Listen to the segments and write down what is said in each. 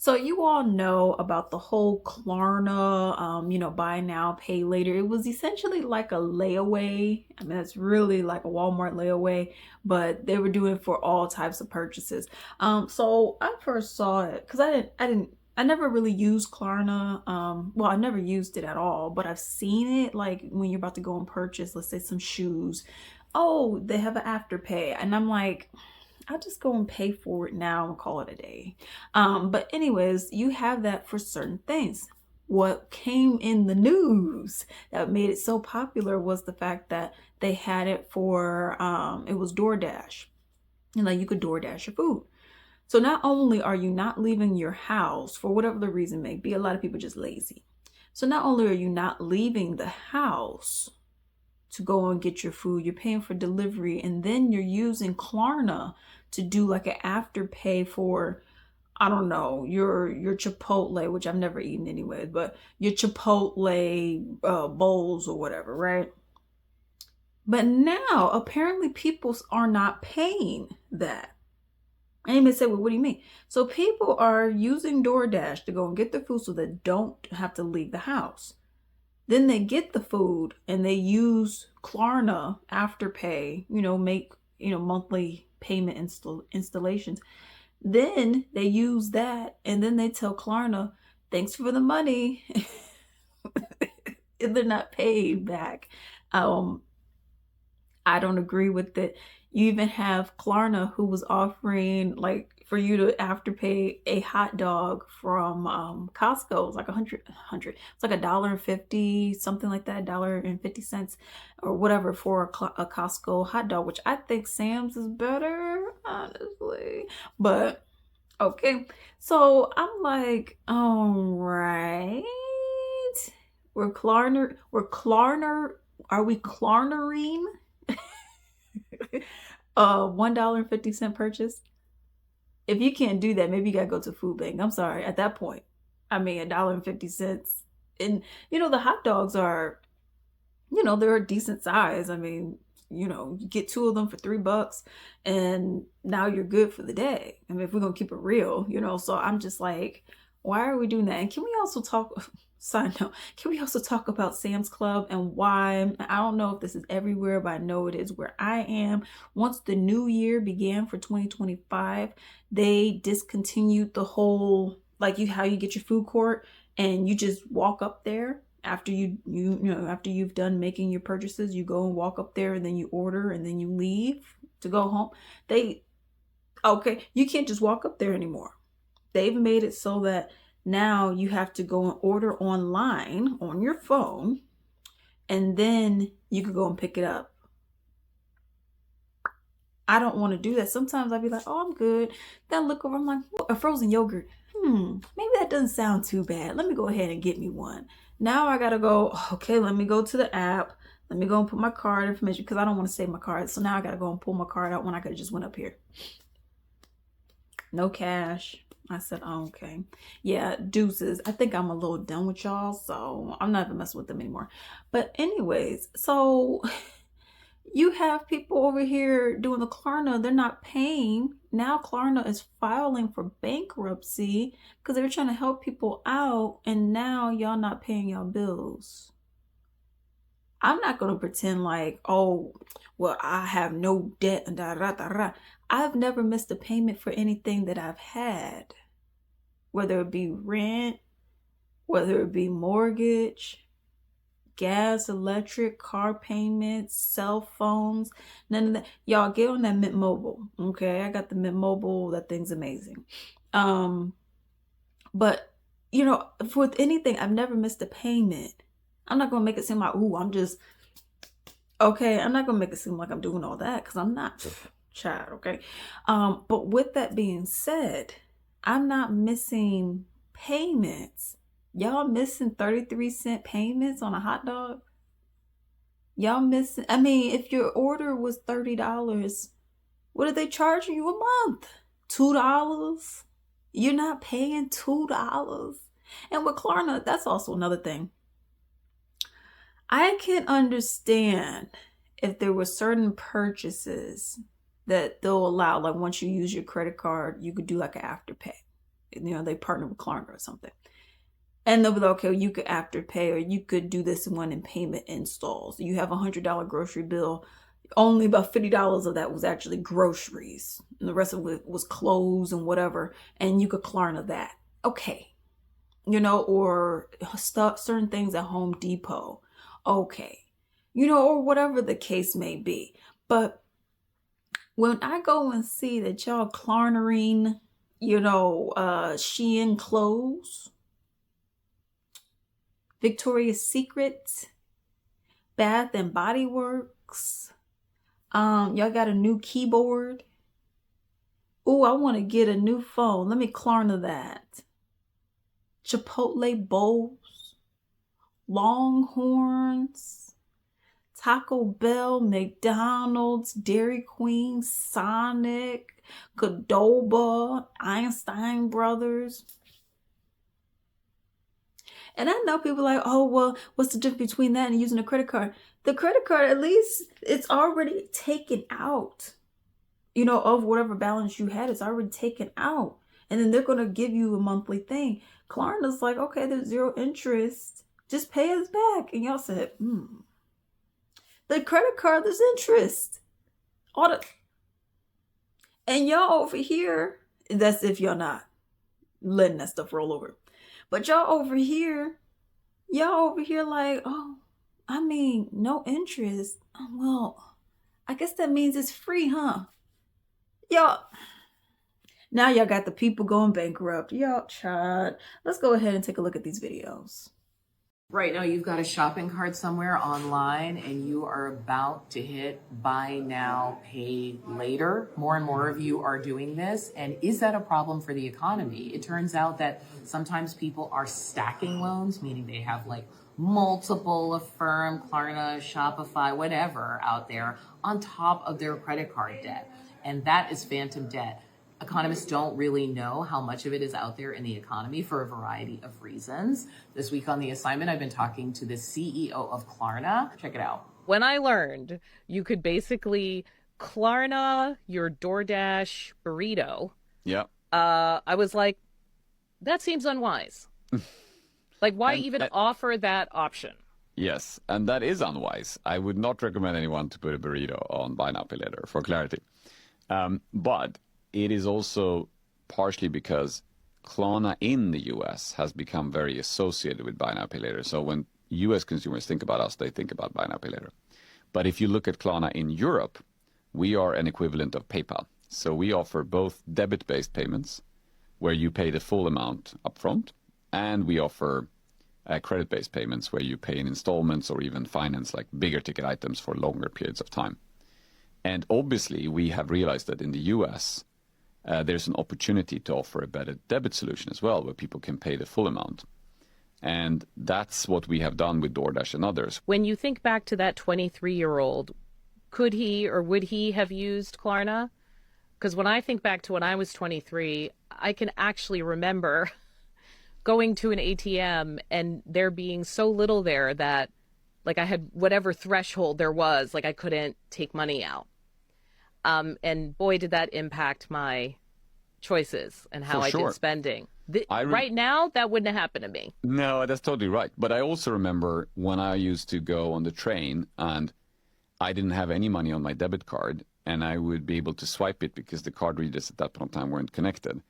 So you all know about the whole Klarna, buy now, pay later. It was essentially like a layaway. I mean, it's really like a Walmart layaway, but they were doing it for all types of purchases. So I first saw it because I never really used Klarna. Well, I never used it at all, but I've seen it like when you're about to go and purchase, let's say some shoes. Oh, they have an afterpay, and I'm like, I'll just go and pay for it now and call it a day. But anyways, you have that for certain things. What came in the news that made it so popular was the fact that they had it for it was DoorDash. And like you could DoorDash your food. So not only are you not leaving your house for whatever the reason may be, a lot of people just lazy. So not only are you not leaving the house to go and get your food, you're paying for delivery, and then you're using Klarna to do like an afterpay for, I don't know, your Chipotle, which I've never eaten anyway, but your Chipotle bowls or whatever, right? But now apparently people are not paying that. And you may say, well, what do you mean? So people are using DoorDash to go and get the food so they don't have to leave the house. Then they get the food and they use Klarna Afterpay, make, monthly payment installations. Then they use that and then they tell Klarna, thanks for the money. They're not paid back. I don't agree with it. You even have Klarna who was offering like for you to afterpay a hot dog from Costco. It's like a hundred. It's like $1.50, something like that, $1.50 or whatever for a Costco hot dog, which I think Sam's is better, honestly. But okay, so I'm like, all right, we're Klarner. Are we Klarnering? $1.50 purchase. If you can't do that, maybe you gotta go to food bank. I'm sorry. At that point, I mean $1.50. And the hot dogs are, they're a decent size. I mean, you get two of them for $3 and now you're good for the day. I mean, if we're gonna keep it real, so I'm just like, why are we doing that? And can we also talk, side note, can we also talk about Sam's Club and why? I don't know if this is everywhere, but I know it is where I am. Once the new year began for 2025, they discontinued the whole, like how you get your food court and you just walk up there after after you've done making your purchases. You go and walk up there and then you order and then you leave to go home. You can't just walk up there anymore. They've made it so that now you have to go and order online on your phone and then you can go and pick it up. I don't want to do that. Sometimes I'd be like, oh, I'm good. Then I look over, I'm like, a frozen yogurt. Maybe that doesn't sound too bad. Let me go ahead and get me one. Now I gotta go, okay, let me go to the app. Let me go and put my card information because I don't want to save my card. So now I gotta go and pull my card out when I could have just went up here. No cash. I said, oh, okay. Yeah, deuces. I think I'm a little done with y'all, so I'm not even messing with them anymore. But anyways, so you have people over here doing the Klarna. They're not paying. Now Klarna is filing for bankruptcy because they were trying to help people out, and now y'all not paying y'all bills. I'm not going to pretend like, oh, well, I have no debt and da da da da. I've never missed a payment for anything that I've had, whether it be rent, whether it be mortgage, gas, electric, car payments, cell phones, none of that. Y'all get on that Mint Mobile. Okay, I got the Mint Mobile. That thing's amazing. But with anything, I've never missed a payment. I'm not gonna make it seem like, ooh, I'm just okay. I'm not gonna make it seem like I'm doing all that because I'm not, child. Okay, but with that being said, I'm not missing payments. Y'all missing 33-cent payments on a hot dog? Y'all missing, I mean, if your order was $30, what are they charging you a month? $2? You're not paying $2. And with Klarna, that's also another thing. I can understand if there were certain purchases that they'll allow, like once you use your credit card, you could do like an afterpay. They partner with Klarna or something. And they'll be like, okay, you could Afterpay, or you could do this one in payment installs. You have $100 grocery bill. Only about $50 of that was actually groceries. And the rest of it was clothes and whatever. And you could Klarna that. Okay. Or stuff, certain things at Home Depot. Okay. Or whatever the case may be. But when I go and see that y'all Klarnering, Shein clothes, Victoria's Secret, Bath and Body Works, y'all got a new keyboard. Ooh, I want to get a new phone. Let me Klarna that. Chipotle bowls, Longhorns, Taco Bell, McDonald's, Dairy Queen, Sonic, Qdoba, Einstein Brothers. And I know people are like, oh, well, what's the difference between that and using a credit card? The credit card, at least it's already taken out, of whatever balance you had. It's already taken out. And then they're going to give you a monthly thing. Klarna's like, okay, there's 0 interest. Just pay us back. And y'all said, the credit card, there's interest. And y'all over here, that's if y'all not letting that stuff roll over. But y'all over here like, oh, no interest. Well, I guess that means it's free, huh? Now y'all got the people going bankrupt. Y'all, child. Let's go ahead and take a look at these videos. Right now, you've got a shopping cart somewhere online and you are about to hit buy now, pay later. More and more of you are doing this. And is that a problem for the economy? It turns out that sometimes people are stacking loans, meaning they have like multiple Affirm, Klarna, Shopify, whatever out there on top of their credit card debt. And that is phantom debt. Economists don't really know how much of it is out there in the economy for a variety of reasons. This week on The Assignment, I've been talking to the CEO of Klarna. Check it out. When I learned you could basically Klarna your DoorDash burrito, I was like, that seems unwise. Like, why even offer that option? Yes, and that is unwise. I would not recommend anyone to put a burrito on buy now, pay later, for clarity. But it is also partially because Klarna in the US has become very associated with buy now, pay later. So when US consumers think about us, they think about buy now, pay later. But if you look at Klarna in Europe, we are an equivalent of PayPal. So we offer both debit-based payments, where you pay the full amount upfront, and we offer credit-based payments, where you pay in installments or even finance like bigger ticket items for longer periods of time. And obviously, we have realized that in the US, there's an opportunity to offer a better debit solution as well, where people can pay the full amount. And that's what we have done with DoorDash and others. When you think back to that 23-year-old, could he or would he have used Klarna? Because when I think back to when I was 23, I can actually remember going to an ATM and there being so little there that, like, I had whatever threshold there was, like, I couldn't take money out. And boy, did that impact my choices and how I did spending. Right now, that wouldn't have happened to me. No, that's totally right. But I also remember when I used to go on the train and I didn't have any money on my debit card, and I would be able to swipe it because the card readers at that point in time weren't connected.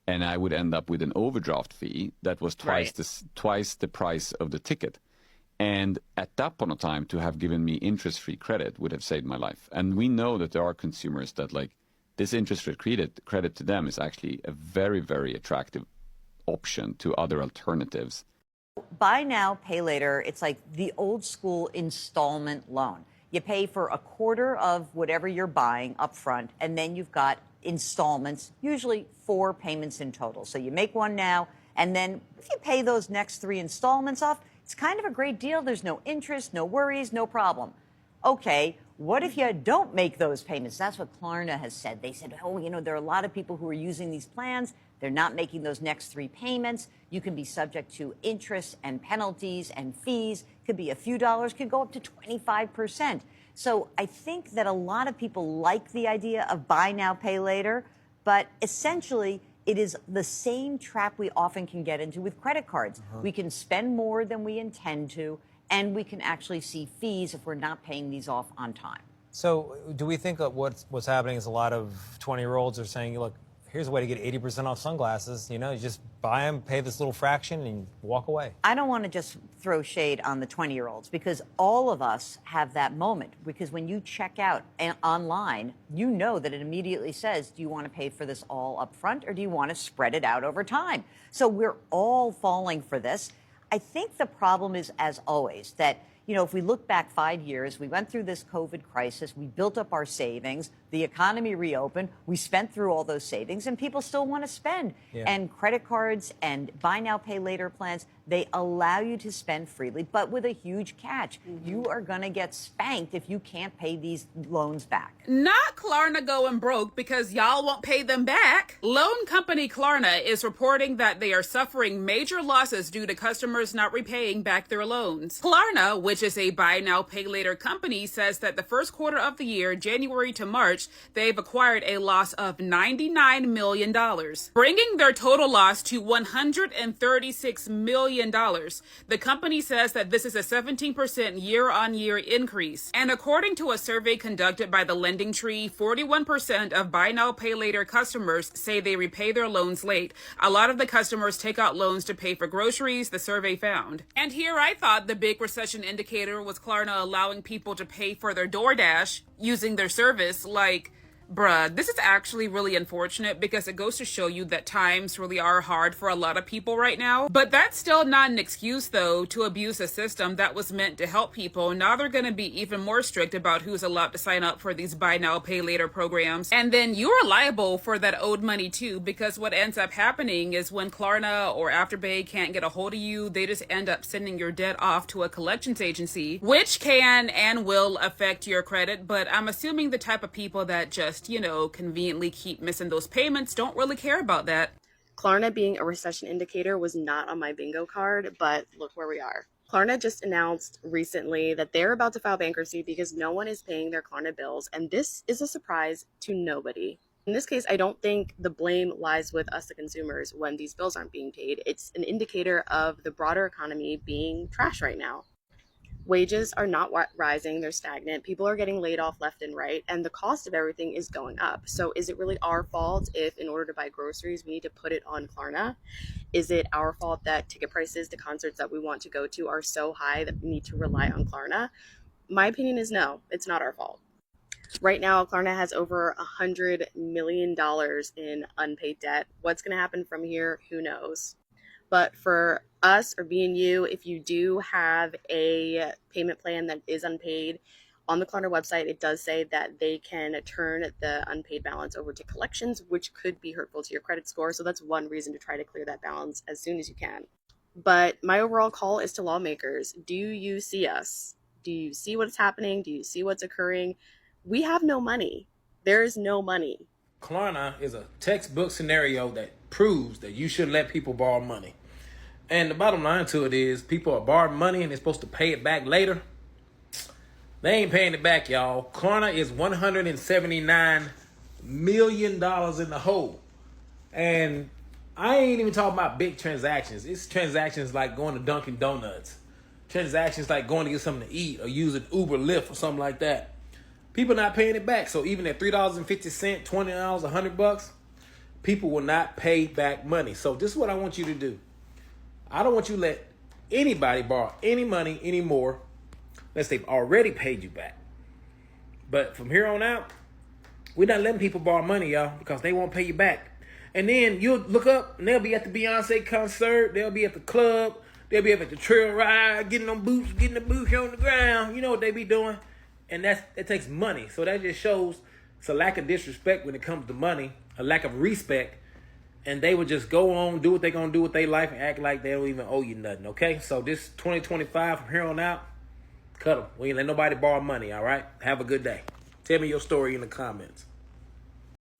And I would end up with an overdraft fee that was twice the price of the ticket. And at that point of time, to have given me interest-free credit would have saved my life. And we know that there are consumers that, like, this interest-free credit to them is actually a very, very attractive option to other alternatives. Buy now, pay later. It's like the old school installment loan. You pay for a quarter of whatever you're buying up front, and then you've got installments, usually 4 payments in total. So you make one now, and then if you pay those next 3 installments off, it's kind of a great deal. There's no interest, no worries, no problem. Okay, what if you don't make those payments? That's what Klarna has said. They said, oh, there are a lot of people who are using these plans. They're not making those next 3 payments. You can be subject to interest and penalties and fees. Could be a few dollars, could go up to 25%. So I think that a lot of people like the idea of buy now, pay later, but essentially it is the same trap we often can get into with credit cards. We can spend more than we intend to, and we can actually see fees if we're not paying these off on time. So do we think that what's happening is a lot of 20-year-olds are saying, look, here's a way to get 80% off sunglasses. You just buy them, pay this little fraction, and walk away. I don't want to just throw shade on the 20-year-olds because all of us have that moment. Because when you check out online, you know that it immediately says, do you want to pay for this all up front or do you want to spread it out over time? So we're all falling for this. I think the problem is, as always, that if we look back 5 years, we went through this COVID crisis, we built up our savings, the economy reopened, we spent through all those savings, and people still want to spend. Yeah. And credit cards and buy now, pay later plans, they allow you to spend freely, but with a huge catch. You are going to get spanked if you can't pay these loans back. Not Klarna going broke because y'all won't pay them back. Loan company Klarna is reporting that they are suffering major losses due to customers not repaying back their loans. Klarna, which is a buy now, pay later company, says that the first quarter of the year, January to March, they've acquired a loss of $99 million, bringing their total loss to $136 million. The company says that this is a 17% year-on-year increase. And according to a survey conducted by the Lending Tree, 41% of buy now, pay later customers say they repay their loans late. A lot of the customers take out loans to pay for groceries, the survey found. And here I thought the big recession indicator was Klarna allowing people to pay for their DoorDash using their service. Like, bruh, this is actually really unfortunate because it goes to show you that times really are hard for a lot of people right now. But that's still not an excuse, though, to abuse a system that was meant to help people. Now they're going to be even more strict about who's allowed to sign up for these buy now, pay later programs. And then you're liable for that owed money, too, because what ends up happening is when Klarna or Afterpay can't get a hold of you, they just end up sending your debt off to a collections agency, which can and will affect your credit. But I'm assuming the type of people that just conveniently keep missing those payments don't really care about that. Klarna being a recession indicator was not on my bingo card, but look where we are. Klarna just announced recently that they're about to file bankruptcy because no one is paying their Klarna bills, and this is a surprise to nobody. In this case, I don't think the blame lies with us, the consumers, when these bills aren't being paid. It's an indicator of the broader economy being trash right now. Wages are not rising, they're stagnant. People are getting laid off left and right, and the cost of everything is going up. So is it really our fault if in order to buy groceries, we need to put it on Klarna? Is it our fault that ticket prices to concerts that we want to go to are so high that we need to rely on Klarna? My opinion is no, it's not our fault. Right now, Klarna has over $100 million in unpaid debt. What's going to happen from here? Who knows? But for us or B&U, if you do have a payment plan that is unpaid, on the Klarna website, it does say that they can turn the unpaid balance over to collections, which could be hurtful to your credit score. So that's one reason to try to clear that balance as soon as you can. But my overall call is to lawmakers. Do you see us? Do you see what's happening? Do you see what's occurring? We have no money. There is no money. Klarna is a textbook scenario that proves that you shouldn't let people borrow money. And the bottom line to it is people are borrowing money and they're supposed to pay it back later. They ain't paying it back, y'all. Klarna is $179 million in the hole. And I ain't even talking about big transactions. It's transactions like going to Dunkin' Donuts. Transactions like going to get something to eat or using Uber, Lyft or something like that. People not paying it back. So even at $3.50, $20, $100, people will not pay back money. So this is what I want you to do. I don't want you to let anybody borrow any money anymore unless they've already paid you back. But from here on out, we're not letting people borrow money, y'all, because they won't pay you back. And then you'll look up and they'll be at the Beyonce concert. They'll be at the club. They'll be up at the trail ride, getting the boots on the ground. You know what they be doing. And that takes money. So that just shows it's a lack of disrespect when it comes to money, a lack of respect. And they would just go on, do what they're going to do with their life and act like they don't even owe you nothing, okay? So this 2025, from here on out, cut them. We ain't let nobody borrow money, all right? Have a good day. Tell me your story in the comments.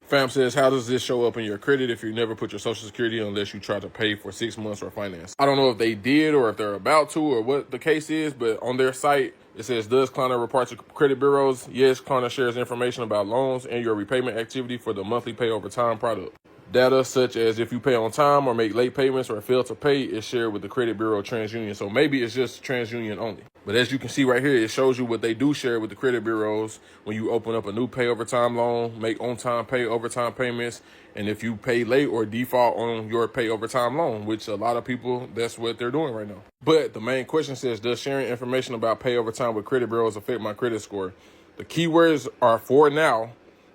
Fam says, how does this show up in your credit if you never put your Social Security unless you try to pay for 6 months or finance? I don't know if they did or if they're about to or what the case is, but on their site, it says, does Klarna report to credit bureaus? Yes, Klarna shares information about loans and your repayment activity for the monthly pay over time product. Data such as if you pay on time or make late payments or fail to pay is shared with the credit bureau or TransUnion. So maybe it's just TransUnion only. But as you can see right here, it shows you what they do share with the credit bureaus when you open up a new pay over time loan, make on-time pay overtime payments, and if you pay late or default on your pay over time loan, which a lot of people, that's what they're doing right now. But the main question says, does sharing information about pay over time with credit bureaus affect my credit score? The keywords are for now.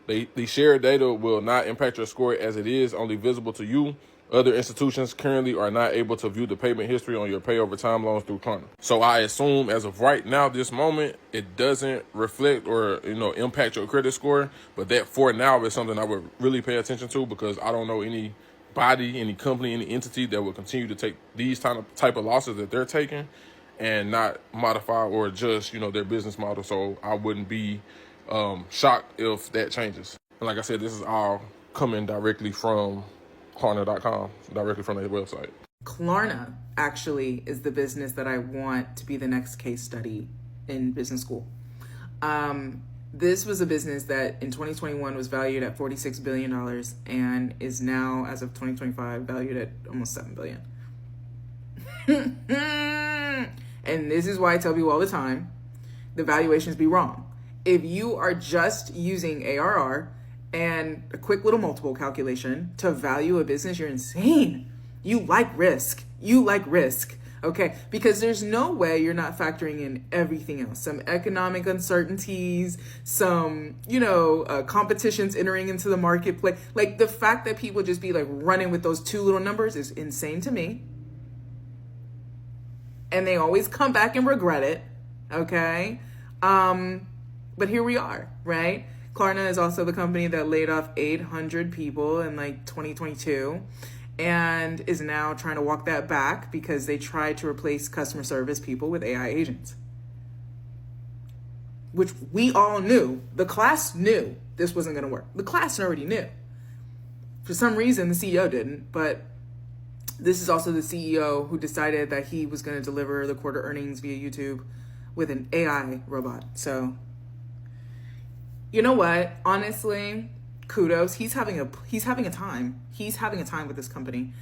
The shared data will not impact your score as it is only visible to you. Other institutions currently are not able to view the payment history on your pay over time loans through Klarna. So I assume as of right now, this moment, it doesn't reflect or impact your credit score. But that for now is something I would really pay attention to, because I don't know any body, any company, any entity that will continue to take these type of losses that they're taking and not modify or adjust their business model. So I wouldn't be shocked if that changes. And like I said, this is all coming directly from Klarna.com, directly from their website. Klarna actually is the business that I want to be the next case study in business school. This was a business that in 2021 was valued at $46 billion and is now, as of 2025, valued at almost $7 billion. And this is why I tell people all the time, the valuations be wrong. If you are just using ARR and a quick little multiple calculation to value a business, you're insane. You like risk. Okay? Because there's no way you're not factoring in everything else. Some economic uncertainties, some, competitions entering into the marketplace. Like, the fact that people just be like running with those two little numbers is insane to me. And they always come back and regret it. Okay? But here we are, right? Klarna is also the company that laid off 800 people in 2022 and is now trying to walk that back because they tried to replace customer service people with AI agents. Which we all knew. The class knew this wasn't going to work. The class already knew. For some reason, the CEO didn't, but this is also the CEO who decided that he was going to deliver the quarter earnings via YouTube with an AI robot. So, you know what? Honestly, kudos. He's having a time. He's having a time with this company.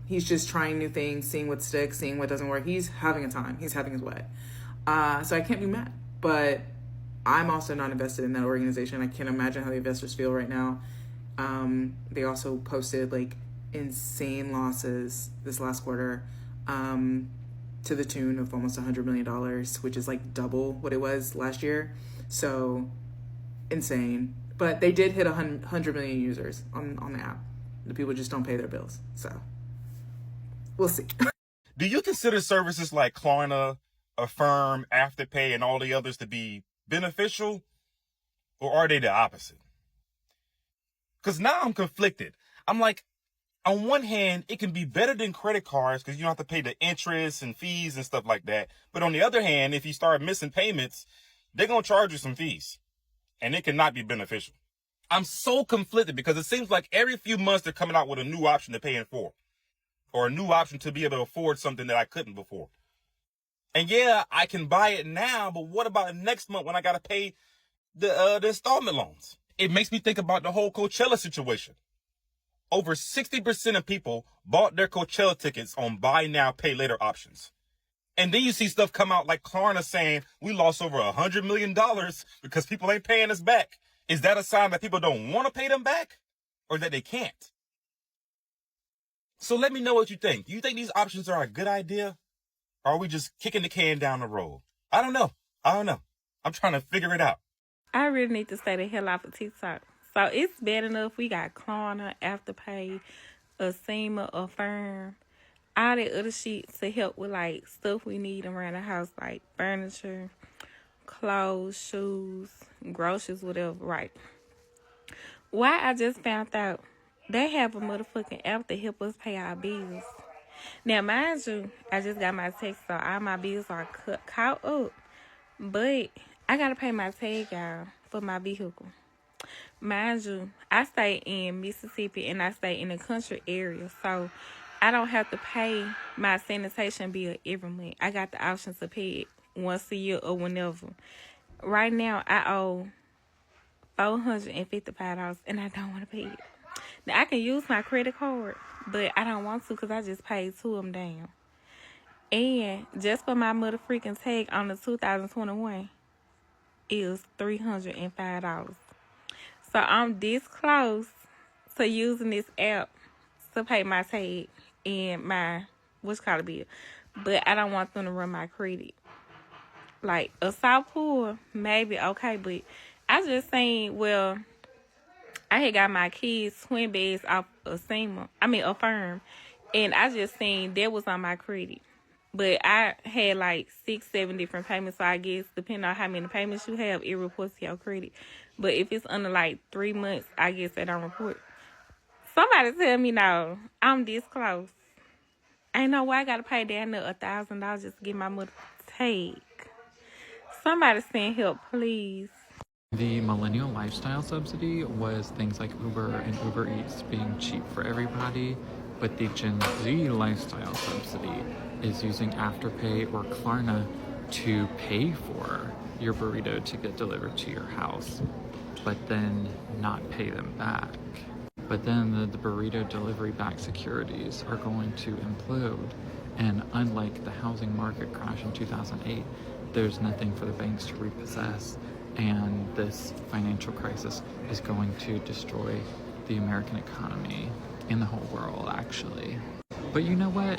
He's just trying new things, seeing what sticks, seeing what doesn't work. He's having a time. He's having his way. So I can't be mad. But I'm also not invested in that organization. I can't imagine how the investors feel right now. They also posted insane losses this last quarter, to the tune of almost $100 million, which is double what it was last year. So insane. But they did hit 100 million users on the app. The people just don't pay their bills. So we'll see. Do you consider services like Klarna, Affirm, Afterpay, and all the others to be beneficial, or are they the opposite? Because now I'm conflicted. I'm like, on one hand, it can be better than credit cards because you don't have to pay the interest and fees and stuff like that. But on the other hand, if you start missing payments, they're going to charge you some fees. And it cannot be beneficial. I'm so conflicted because it seems like every few months they're coming out with a new option to pay in for. Or a new option to be able to afford something that I couldn't before. And yeah, I can buy it now, but what about next month when I got to pay the installment loans? It makes me think about the whole Coachella situation. Over 60% of people bought their Coachella tickets on buy now, pay later options. And then you see stuff come out like Klarna saying we lost over $100 million because people ain't paying us back. Is that a sign that people don't want to pay them back or that they can't? So let me know what you think. Do you think these options are a good idea? Or are we just kicking the can down the road? I don't know. I'm trying to figure it out. I really need to stay the hell off of TikTok. So it's bad enough we got Klarna, Afterpay, Acima, Affirm, all that other shit to help with stuff we need around the house, like furniture, clothes, shoes, groceries, whatever, right? Why I just found out they have a motherfucking app to help us pay our bills. Now, mind you, I just got my text, so all my bills are caught up. But I gotta pay my tag out for my vehicle. Mind you, I stay in Mississippi and I stay in the country area, so I don't have to pay my sanitation bill every month. I got the option to pay it once a year or whenever. Right now, I owe $455 and I don't want to pay it. Now, I can use my credit card, but I don't want to because I just paid two of them down. And just for my mother freaking tag on the 2021 is $305. So I'm this close to using this app to pay my tag and my what's called a bill. But I don't want them to run my credit. Like a South Pool, maybe okay, but I just saying, well, I had got my kids twin beds off a SEMA, a firm, and I just seen that was on my credit. But I had like 6, 7 different payments, so I guess depending on how many payments you have, it reports to your credit. But if it's under like 3 months, I guess they don't report. Somebody tell me no, I'm this close. Ain't no way I gotta pay down to $1,000 just to get my mother take. Somebody send help, please. The millennial lifestyle subsidy was things like Uber and Uber Eats being cheap for everybody, but the Gen Z lifestyle subsidy is using Afterpay or Klarna to pay for your burrito to get delivered to your house, but then not pay them back. But then the burrito delivery back securities are going to implode, and unlike the housing market crash in 2008, there's nothing for the banks to repossess, and this financial crisis is going to destroy the American economy and the whole world, actually. But you know what?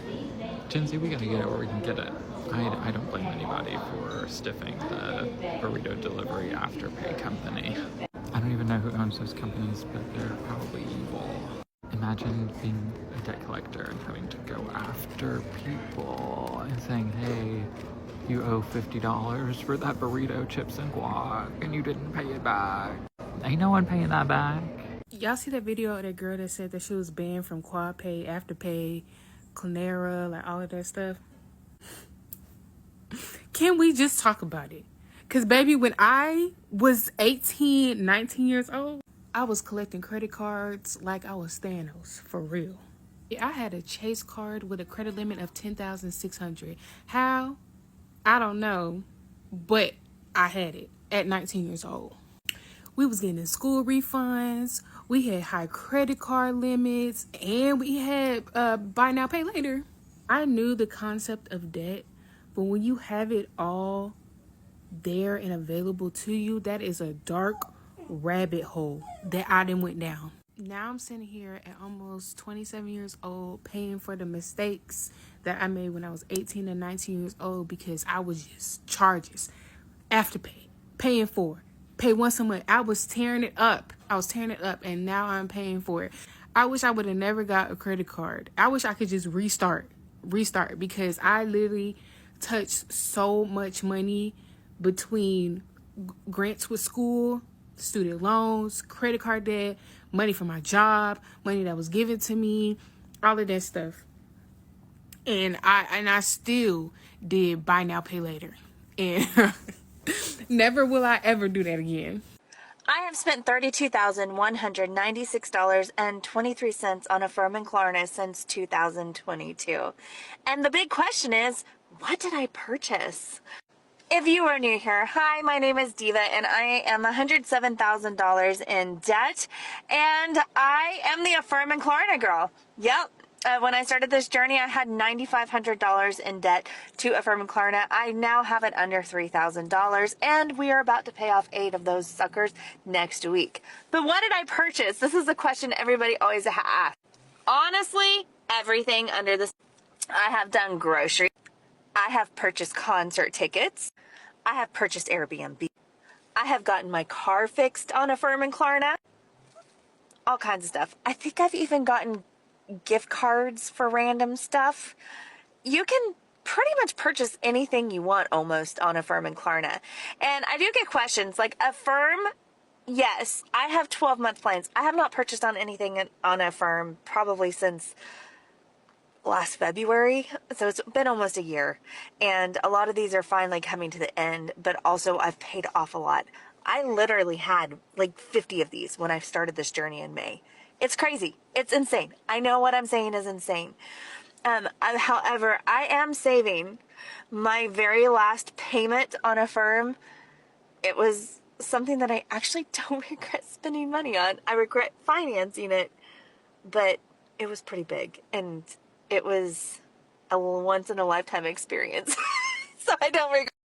Gen Z, we gotta get it where we can get it. I don't blame anybody for stiffing the burrito delivery Afterpay company. I don't even know who owns those companies, but they're probably evil. Imagine being a debt collector and having to go after people and saying, hey, you owe $50 for that burrito, chips, and guac, and you didn't pay it back. Ain't no one paying that back. Y'all see that video of that girl that said that she was banned from QuadPay, Afterpay, Klarna, like all of that stuff? Can we just talk about it? Because, baby, when I was 18, 19 years old, I was collecting credit cards like I was Thanos, for real. I had a Chase card with a credit limit of $10,600. How? I don't know, but I had it at 19 years old. We was getting school refunds, we had high credit card limits, and we had buy now, pay later. I knew the concept of debt, but when you have it all there and available to you, that is a dark rabbit hole that I done went down. Now I'm sitting here at almost 27 years old paying for the mistakes that I made when I was 18 and 19 years old because I was just charges. Afterpay, paying for, pay once a month. I was tearing it up, and now I'm paying for it. I wish I would have never got a credit card. I wish I could just restart because I literally touched so much money between grants with school, student loans, credit card debt, money from my job, money that was given to me, all of that stuff. And I still did buy now, pay later. And never will I ever do that again. I have spent $32,196.23 on Affirm and Klarna since 2022. And the big question is, what did I purchase? If you are new here, hi, my name is Diva and I am $107,000 in debt and I am the Affirm and Klarna girl. Yep. When I started this journey, I had $9,500 in debt to Affirm and Klarna. I now have it under $3,000 and we are about to pay off 8 of those suckers next week. But what did I purchase? This is a question everybody always asks. Honestly, everything under the sun. I have done groceries. I have purchased concert tickets. I have purchased Airbnb. I have gotten my car fixed on Affirm and Klarna. All kinds of stuff. I think I've even gotten gift cards for random stuff. You can pretty much purchase anything you want almost on Affirm and Klarna. And I do get questions like Affirm. Yes, I have 12-month plans. I have not purchased on anything on Affirm probably since last February, so it's been almost a year, and a lot of these are finally coming to the end, but also I've paid off a lot. I literally had like 50 of these when I started this journey in May. It's crazy. It's insane. I know what I'm saying is insane. However, I am saving my very last payment on Affirm. It was something that I actually don't regret spending money on. I regret financing it, but it was pretty big, and it was a once in a lifetime experience. So I don't regret.